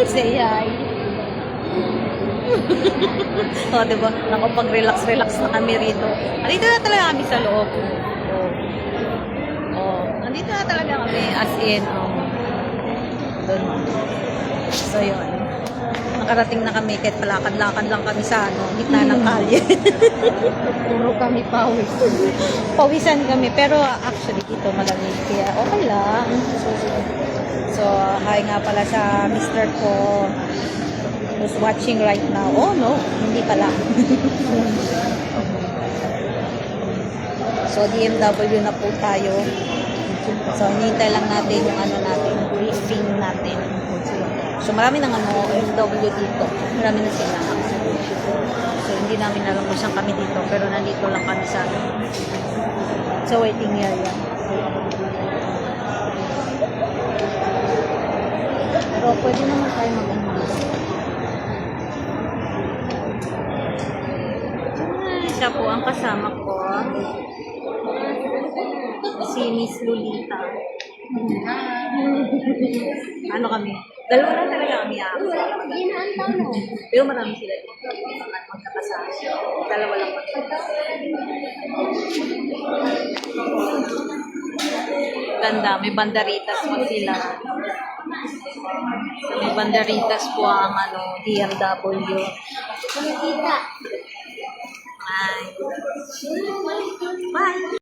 Say hi. O, diba? Nakapag-relax na kami rito. Andito na talaga kami sa loob. Andito na talaga kami. As in, doon. So, yun. Nakarating na kami kahit palakad-lakad lang kami sa gitna ng kalye. Puro kami pawis. Pawisan kami. Pero actually, dito malamig. Kaya okay lang. So, hi nga pala sa mister ko who's watching right now. Oh, no. Hindi pala. So, DMW na po tayo. So, hinihintay lang natin yung natin, briefing natin. So, marami ng OFW dito. Marami na sila. So, hindi namin alam kung saan kami dito. Pero nandito lang kami sa waiting area. Pero pwede naman tayo mag-anong. Siya po ang kasama ko. Si Miss Lolita. Ano kami? Dalawa lang talaga kami. Pero marami sila. Magkakasama. Dalawa lang kami. Ganda. May banderitas po sila. May banderitas po ang DMW. Bye. Bye.